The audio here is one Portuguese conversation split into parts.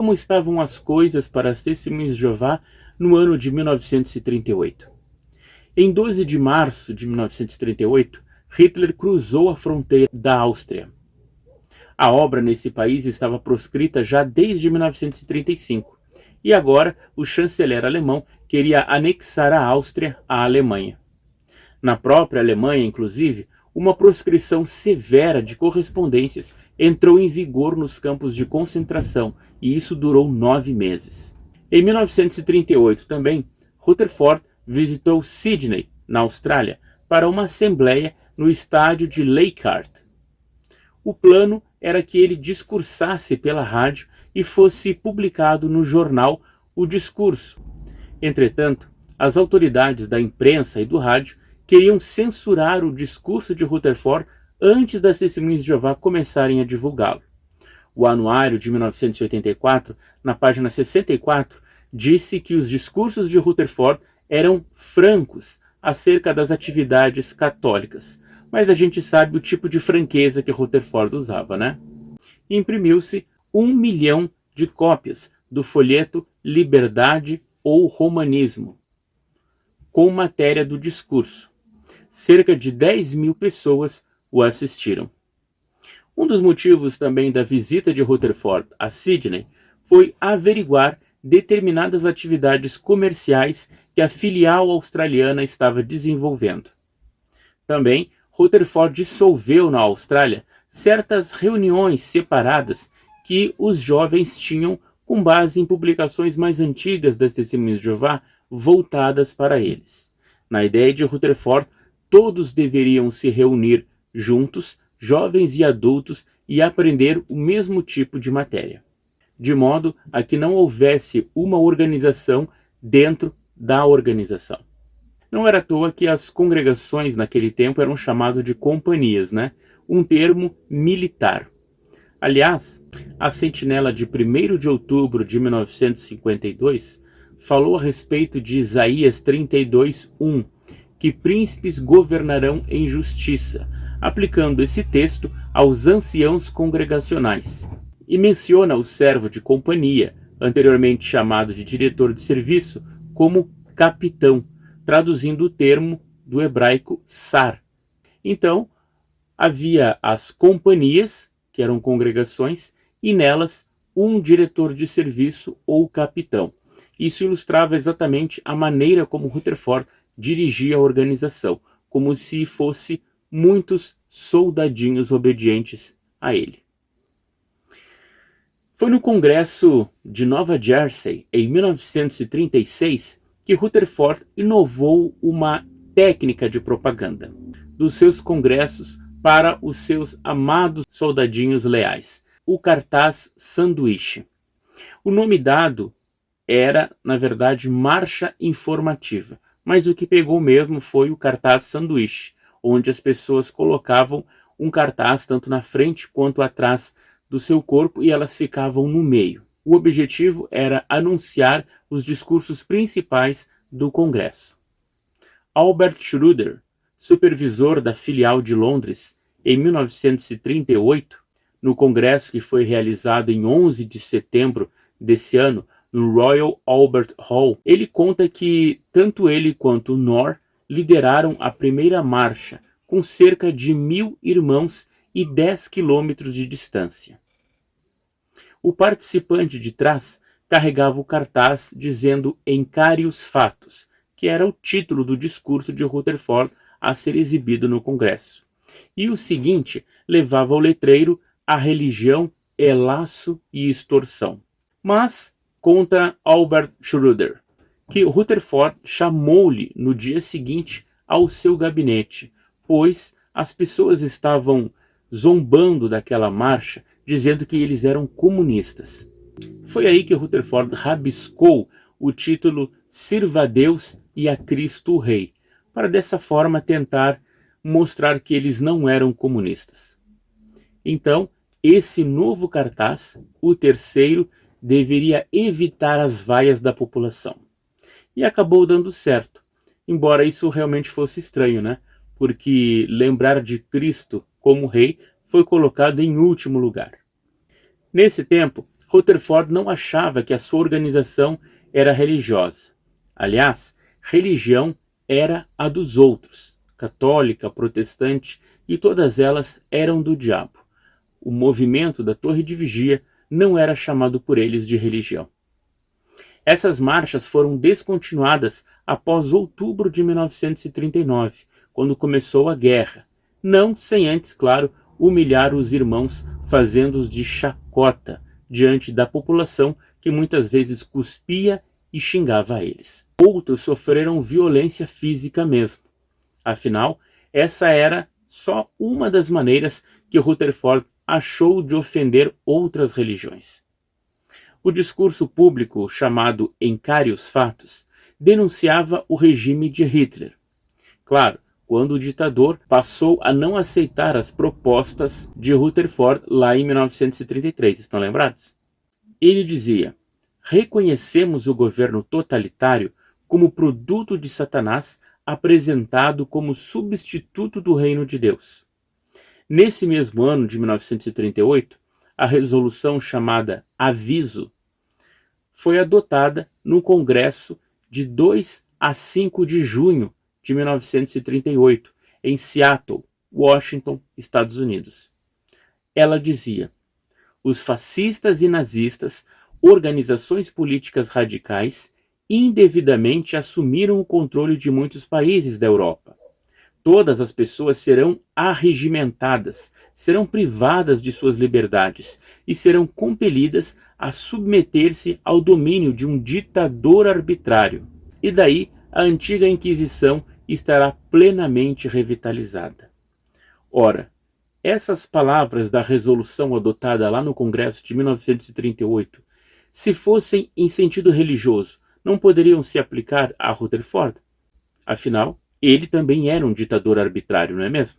Como estavam as coisas para as testemunhas de Jeová no ano de 1938? Em 12 de março de 1938, Hitler cruzou a fronteira da Áustria. A obra nesse país estava proscrita já desde 1935, e agora o chanceler alemão queria anexar a Áustria à Alemanha. Na própria Alemanha, inclusive, uma proscrição severa de correspondências entrou em vigor nos campos de concentração, e isso durou 9 meses. Em 1938 também, Rutherford visitou Sydney, na Austrália, para uma assembleia no estádio de Leichhardt. O plano era que ele discursasse pela rádio e fosse publicado no jornal o discurso. Entretanto, as autoridades da imprensa e do rádio queriam censurar o discurso de Rutherford antes das testemunhas de Jeová começarem a divulgá-lo. O Anuário de 1984, na página 64, disse que os discursos de Rutherford eram francos acerca das atividades católicas, mas a gente sabe o tipo de franqueza que Rutherford usava, né? Imprimiu-se 1 milhão de cópias do folheto Liberdade ou Romanismo, com matéria do discurso. Cerca de 10 mil pessoas o assistiram. Um dos motivos também da visita de Rutherford a Sydney foi averiguar determinadas atividades comerciais que a filial australiana estava desenvolvendo. Também, Rutherford dissolveu na Austrália certas reuniões separadas que os jovens tinham com base em publicações mais antigas das Testemunhas de Jeová voltadas para eles. Na ideia de Rutherford, todos deveriam se reunir juntos, jovens e adultos, e aprender o mesmo tipo de matéria, de modo a que não houvesse uma organização dentro da organização. Não era à toa que as congregações naquele tempo eram chamadas de companhias, né? Um termo militar. Aliás, a sentinela de 1º de outubro de 1952 falou a respeito de Isaías 32:1, que príncipes governarão em justiça, aplicando esse texto aos anciãos congregacionais. E menciona o servo de companhia, anteriormente chamado de diretor de serviço, como capitão, traduzindo o termo do hebraico sar. Então, havia as companhias, que eram congregações, e nelas um diretor de serviço ou capitão. Isso ilustrava exatamente a maneira como Rutherford dirigia a organização, como se fosse muitos soldadinhos obedientes a ele. Foi no Congresso de Nova Jersey, em 1936, que Rutherford inovou uma técnica de propaganda dos seus congressos para os seus amados soldadinhos leais, o cartaz sanduíche. O nome dado era, na verdade, marcha informativa, mas o que pegou mesmo foi o cartaz sanduíche, onde as pessoas colocavam um cartaz tanto na frente quanto atrás do seu corpo e elas ficavam no meio. O objetivo era anunciar os discursos principais do Congresso. Albert Schroeder, supervisor da filial de Londres, em 1938, no congresso que foi realizado em 11 de setembro desse ano, no Royal Albert Hall, ele conta que tanto ele quanto Knorr lideraram a primeira marcha, com cerca de 1.000 irmãos e 10 quilômetros de distância. O participante de trás carregava o cartaz dizendo "Encare os fatos", que era o título do discurso de Rutherford a ser exibido no Congresso. E o seguinte levava ao letreiro "A religião é laço e extorsão". Mas, conta Albert Schroeder, que Rutherford chamou-lhe no dia seguinte ao seu gabinete, pois as pessoas estavam zombando daquela marcha, dizendo que eles eram comunistas. Foi aí que Rutherford rabiscou o título "Sirva a Deus e a Cristo o Rei", para dessa forma tentar mostrar que eles não eram comunistas. Então, esse novo cartaz, o terceiro, deveria evitar as vaias da população. E acabou dando certo, embora isso realmente fosse estranho, né? Porque lembrar de Cristo como rei foi colocado em último lugar. Nesse tempo, Rutherford não achava que a sua organização era religiosa. Aliás, religião era a dos outros, católica, protestante, e todas elas eram do diabo. O movimento da Torre de Vigia não era chamado por eles de religião. Essas marchas foram descontinuadas após outubro de 1939, quando começou a guerra, não sem antes, claro, humilhar os irmãos, fazendo-os de chacota diante da população que muitas vezes cuspia e xingava a eles. Outros sofreram violência física mesmo. Afinal, essa era só uma das maneiras que Rutherford achou de ofender outras religiões. O discurso público, chamado Encare os Fatos, denunciava o regime de Hitler. Claro, quando o ditador passou a não aceitar as propostas de Rutherford lá em 1933, estão lembrados? Ele dizia: reconhecemos o governo totalitário como produto de Satanás apresentado como substituto do reino de Deus. Nesse mesmo ano de 1938, a resolução chamada Aviso foi adotada no Congresso de 2 a 5 de junho de 1938, em Seattle, Washington, Estados Unidos. Ela dizia: os fascistas e nazistas, organizações políticas radicais, indevidamente assumiram o controle de muitos países da Europa. Todas as pessoas serão arregimentadas, serão privadas de suas liberdades e serão compelidas a submeter-se ao domínio de um ditador arbitrário. E daí a antiga Inquisição estará plenamente revitalizada. Ora, essas palavras da resolução adotada lá no Congresso de 1938, se fossem em sentido religioso, não poderiam se aplicar a Rutherford? Afinal, ele também era um ditador arbitrário, não é mesmo?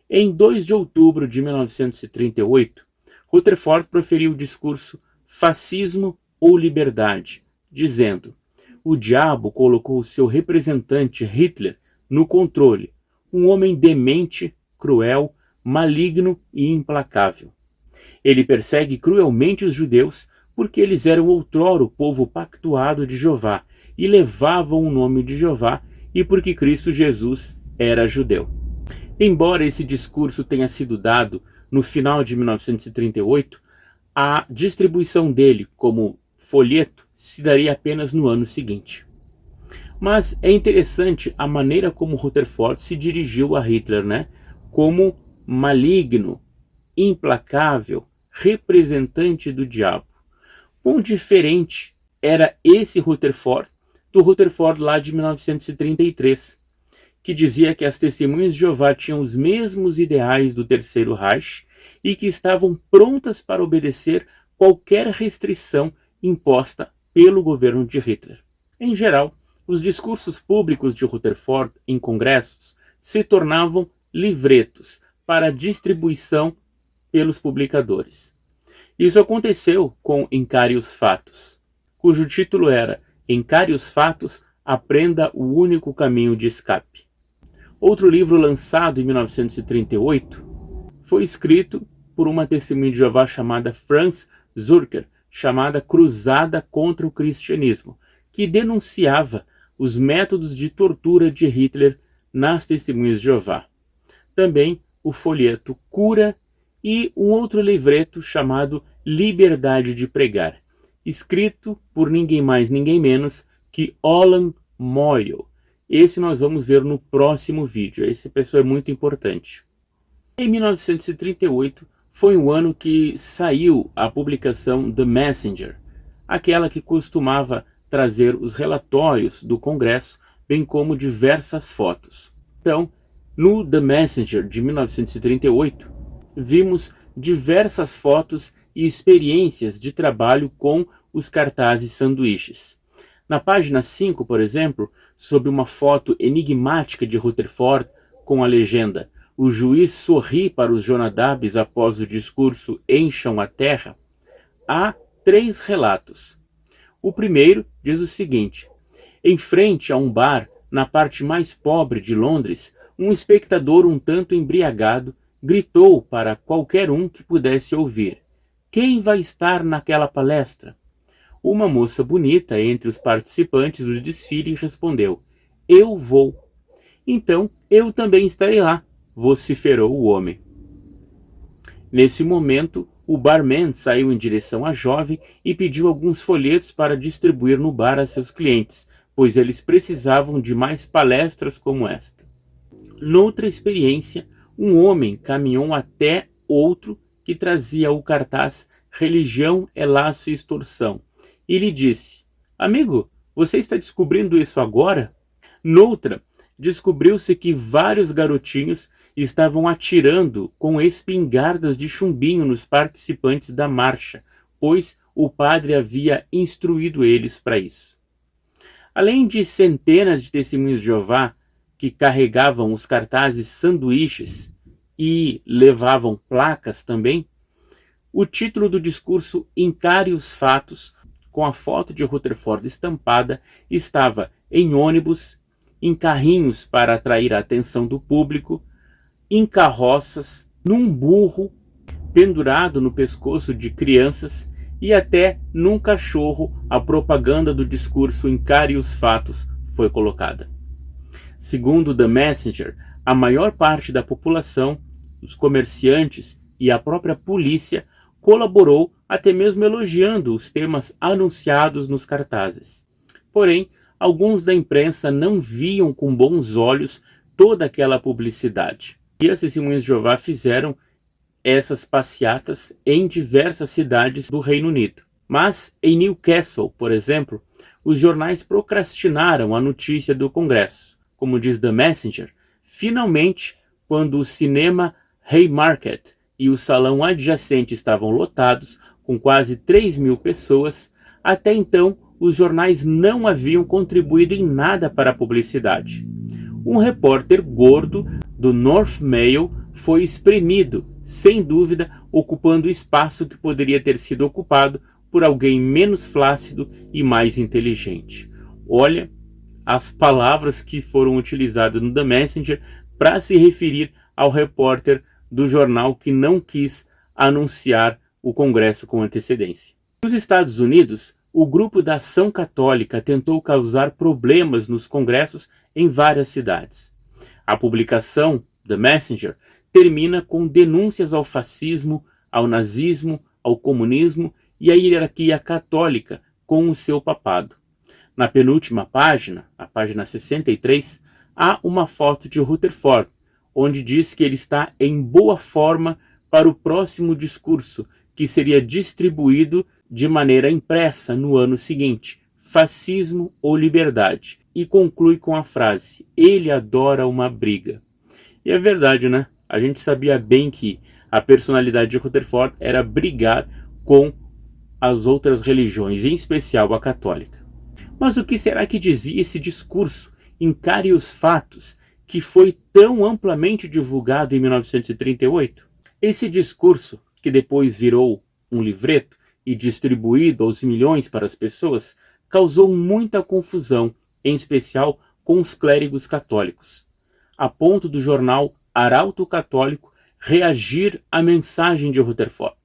Em 2 de outubro de 1938, Rutherford proferiu o discurso Fascismo ou Liberdade, dizendo: o diabo colocou seu representante Hitler no controle, um homem demente, cruel, maligno e implacável. Ele persegue cruelmente os judeus porque eles eram outrora o povo pactuado de Jeová e levavam o nome de Jeová, e porque Cristo Jesus era judeu. Embora esse discurso tenha sido dado no final de 1938, a distribuição dele como folheto se daria apenas no ano seguinte. Mas é interessante a maneira como Rutherford se dirigiu a Hitler, né? Como maligno, implacável, representante do diabo. Quão diferente era esse Rutherford do Rutherford lá de 1933, que dizia que as testemunhas de Jeová tinham os mesmos ideais do Terceiro Reich e que estavam prontas para obedecer qualquer restrição imposta pelo governo de Hitler. Em geral, os discursos públicos de Rutherford em congressos se tornavam livretos para distribuição pelos publicadores. Isso aconteceu com Encare os Fatos, cujo título era Encare os Fatos, aprenda o único caminho de escape. Outro livro lançado em 1938 foi escrito por uma testemunha de Jeová chamada Franz Zurcher, chamada Cruzada contra o Cristianismo, que denunciava os métodos de tortura de Hitler nas testemunhas de Jeová. Também o folheto Cura e um outro livreto chamado Liberdade de Pregar, escrito por ninguém mais, ninguém menos que Olan Moyle. Esse nós vamos ver no próximo vídeo. Essa pessoa é muito importante. Em 1938 foi um ano que saiu a publicação The Messenger, aquela que costumava trazer os relatórios do Congresso, bem como diversas fotos. Então, no The Messenger de 1938, vimos diversas fotos e experiências de trabalho com os cartazes sanduíches. Na página 5, por exemplo, sob uma foto enigmática de Rutherford com a legenda "O juiz sorri para os Jonadabes após o discurso Encham a terra", há 3 relatos. O primeiro diz o seguinte: em frente a um bar na parte mais pobre de Londres, um espectador um tanto embriagado gritou para qualquer um que pudesse ouvir: Quem vai estar naquela palestra? Uma moça bonita entre os participantes do desfile respondeu: Eu vou. Então eu também estarei lá, vociferou o homem. Nesse momento, o barman saiu em direção à jovem e pediu alguns folhetos para distribuir no bar a seus clientes, pois eles precisavam de mais palestras como esta. Noutra experiência, um homem caminhou até outro que trazia o cartaz Religião é laço e extorsão e lhe disse: Amigo, você está descobrindo isso agora? Noutra, descobriu-se que vários garotinhos estavam atirando com espingardas de chumbinho nos participantes da marcha, pois o padre havia instruído eles para isso. Além de centenas de testemunhos de Jeová que carregavam os cartazes sanduíches e levavam placas também, o título do discurso Encare os Fatos, com a foto de Rutherford estampada, estava em ônibus, em carrinhos para atrair a atenção do público, em carroças, num burro pendurado no pescoço de crianças e até num cachorro. A propaganda do discurso Encare os Fatos foi colocada. Segundo The Messenger, a maior parte da população, os comerciantes e a própria polícia colaborou, até mesmo elogiando os temas anunciados nos cartazes. Porém, alguns da imprensa não viam com bons olhos toda aquela publicidade. E as testemunhas de Jeová fizeram essas passeatas em diversas cidades do Reino Unido. Mas em Newcastle, por exemplo, os jornais procrastinaram a notícia do Congresso. Como diz The Messenger, finalmente, quando o cinema Haymarket e o salão adjacente estavam lotados, com quase 3.000 pessoas, até então os jornais não haviam contribuído em nada para a publicidade. Um repórter gordo do North Mail foi espremido, sem dúvida, ocupando o espaço que poderia ter sido ocupado por alguém menos flácido e mais inteligente. Olha as palavras que foram utilizadas no The Messenger para se referir ao repórter do jornal que não quis anunciar o Congresso com antecedência. Nos Estados Unidos, o grupo da Ação Católica tentou causar problemas nos congressos em várias cidades. A publicação The Messenger termina com denúncias ao fascismo, ao nazismo, ao comunismo e à hierarquia católica com o seu papado. Na penúltima página, a página 63, há uma foto de Rutherford, onde diz que ele está em boa forma para o próximo discurso, que seria distribuído de maneira impressa no ano seguinte, Fascismo ou Liberdade, e conclui com a frase: ele adora uma briga. E é verdade, né? A gente sabia bem que a personalidade de Rutherford era brigar com as outras religiões, em especial a católica. Mas o que será que dizia esse discurso, Encare os Fatos, que foi tão amplamente divulgado em 1938? Esse discurso, que depois virou um livreto e distribuído aos milhões para as pessoas, causou muita confusão, em especial com os clérigos católicos, a ponto do jornal Arauto Católico reagir à mensagem de Rutherford.